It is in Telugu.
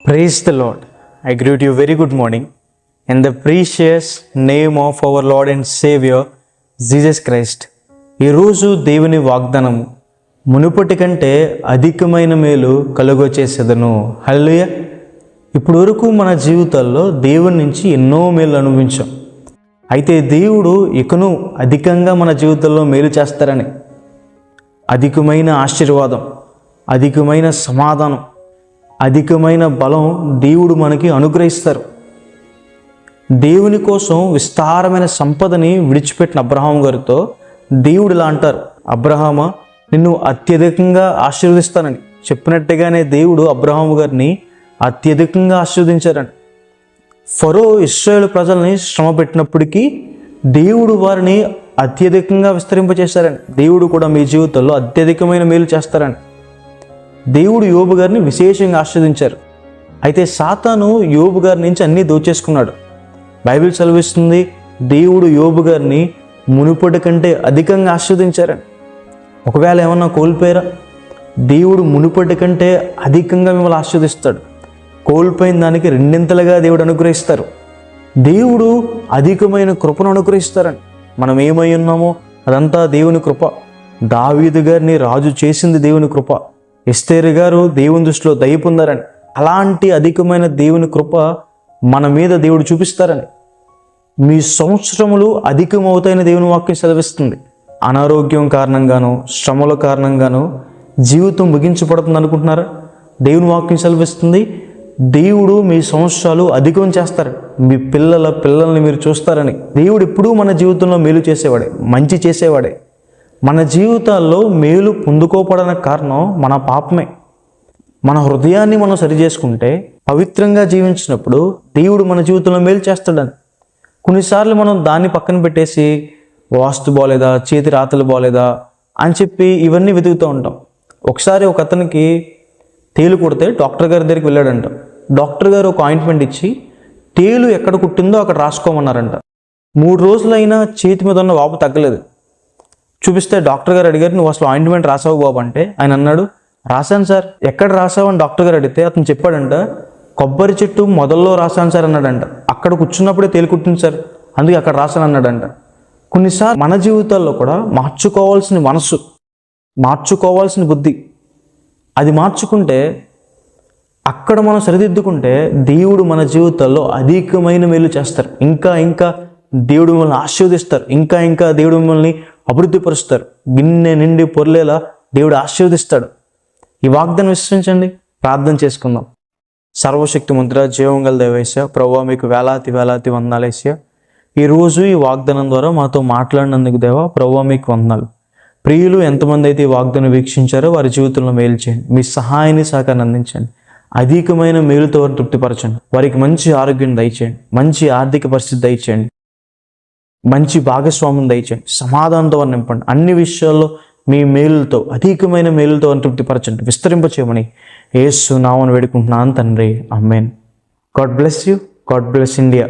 Praise the Lord. I greet you very good morning in the precious name of our Lord and Savior Jesus Christ. ఈరోజు దేవుని వాగ్దానము మునుపటి కంటే అధికమైన మేలు కలుగచేసేదను. హల్లెలూయా. ఇప్పుడు వరకు మన జీవితాల్లో దేవుని నుంచి ఎన్నో మేలు అనుభవించాం. అయితే దేవుడు ఇకను అధికంగా మన జీవితంలో మేలు చేస్తారని, అధికమైన ఆశీర్వాదం, అధికమైన సమాధానం, అధికమైన బలం దేవుడు మనకి అనుగ్రహిస్తారు. దేవుని కోసం విస్తారమైన సంపదని విడిచిపెట్టిన అబ్రహాం గారితో దేవుడు ఇలా అంటారు, అబ్రహామా నిన్ను అత్యధికంగా ఆశీర్వదిస్తానని చెప్పినట్టుగానే దేవుడు అబ్రహాం గారిని అత్యధికంగా ఆశీర్వదించారని. ఫరో ఇశ్రాయేలు ప్రజల్ని శ్రమ పెట్టినప్పటికీ దేవుడు వారిని అత్యధికంగా విస్తరింపచేశారని, దేవుడు కూడా మీ జీవితంలో అత్యధికమైన మేలు చేస్తారని దేవుడు యోబు గారిని విశేషంగా ఆశీర్వదించారు. అయితే సాతాను యోబు గారి నుంచి అన్నీ దోచేసుకున్నాడు. బైబిల్ చదివిస్తుంది, దేవుడు యోబు గారిని మునుపటి కంటే అధికంగా ఆశీర్వదించారని. ఒకవేళ ఏమన్నా కోల్పోయారా? దేవుడు మునుపటి కంటే అధికంగా మిమ్మల్ని ఆశీర్వదిస్తాడు. కోల్పోయిన దానికి రెండింతలుగా దేవుడు అనుగ్రహిస్తారు. దేవుడు అధికమైన కృపను అనుగ్రహిస్తారని. మనం ఏమై ఉన్నామో అదంతా దేవుని కృప. దావీదు గారిని రాజు చేసింది దేవుని కృప. ఎస్తేరు గారు దేవుని దృష్టిలో దయ పొందారని. అలాంటి అధికమైన దేవుని కృప మన మీద దేవుడు చూపిస్తారని. మీ సంవత్సరములు అధికమవుతాయని దేవుని వాక్యం సెలవిస్తుంది. అనారోగ్యం కారణంగానో శ్రమల కారణంగానో జీవితం ముగించబడుతుంది అనుకుంటున్నారా? దేవుని వాక్యం సెలవిస్తుంది, దేవుడు మీ సంవత్సరాలు అధికం చేస్తారు. మీ పిల్లల్ని మీరు చూస్తారని. దేవుడు ఎప్పుడూ మన జీవితంలో మేలు చేసేవాడే, మంచి చేసేవాడే. మన జీవితాల్లో మేలు పొందుకోపడానికి కారణం మన పాపమే. మన హృదయాన్ని మనం సరి చేసుకుంటే, పవిత్రంగా జీవించినప్పుడు దేవుడు మన జీవితంలో మేలు చేస్తాడని. కొన్నిసార్లు మనం దాన్ని పక్కన పెట్టేసి వాస్తు బాగోలేదా, చేతి రాతలు బాగోలేదా అని చెప్పి ఇవన్నీ వెతుకుతూ ఉంటాం. ఒకసారి ఒక అతనికి తేలు కుడితే డాక్టర్ గారి దగ్గరికి వెళ్ళాడంట. డాక్టర్ గారు ఒక ఆయింట్మెంట్ ఇచ్చి తేలు ఎక్కడ కుట్టిందో అక్కడ రాసుకోమన్నారంట. 3 రోజులైనా చేతి మీద ఉన్న వాపు తగ్గలేదు. చూపిస్తే డాక్టర్ గారు అడిగారు, నువ్వు అసలు ఆయింట్మెంట్ రాసావు బాబు అంటే ఆయన అన్నాడు, రాశాను సార్. ఎక్కడ రాసావు అని డాక్టర్ గారు అడిగితే అతను చెప్పాడంట, కొబ్బరి చెట్టు మొదల్లో రాశాను సార్ అన్నాడంట. అక్కడ కూర్చున్నప్పుడే తేలికుట్టింది సార్, అందుకే అక్కడ రాశాను అన్నాడంట. కొన్నిసార్లు మన జీవితాల్లో కూడా మార్చుకోవాల్సిన మనసు, మార్చుకోవాల్సిన బుద్ధి, అది మార్చుకుంటే, అక్కడ మనం సరిదిద్దుకుంటే దేవుడు మన జీవితాల్లో అధికమైన మేలు చేస్తారు. ఇంకా దేవుడు మిమ్మల్ని ఆశీర్వదిస్తారు. ఇంకా దేవుడు మిమ్మల్ని అభివృద్ధిపరుస్తారు. గిన్నె నిండి పొర్లేలా దేవుడు ఆశీర్వదిస్తాడు. ఈ వాగ్దానం విశ్వసించండి. ప్రార్థన చేసుకుందాం. సర్వశక్తిమంతుడా, జీవం గల దేవేశ, ప్రభువా మీకు వేలాది వందనాలేసా. ఈరోజు ఈ వాగ్దానం ద్వారా మాతో మాట్లాడినందుకు దేవా, ప్రభువా మీకు వందనాలు. ప్రియులు ఎంతమంది అయితే ఈ వాగ్దానం వీక్షించారో వారి జీవితంలో మేలు చేయండి. మీ సహాయాన్ని సహకారాన్ని అందించండి. అధికమైన మేలుతో వారిని తృప్తిపరచండి. వారికి మంచి ఆరోగ్యం దయచేయండి, మంచి ఆర్థిక పరిస్థితి దయచేయండి, మంచి భాగస్వామ్యం దయచేయండి, సమాధానంతో వారిని నింపండి. అన్ని విషయాల్లో మీ మేలులతో, అధికమైన మేలులతో వారిని తృప్తిపరచండి, విస్తరింపచేయమని యేసు నామమున వేడుకుంటున్నాను తండ్రి. ఆమేన్. God bless you. God bless India.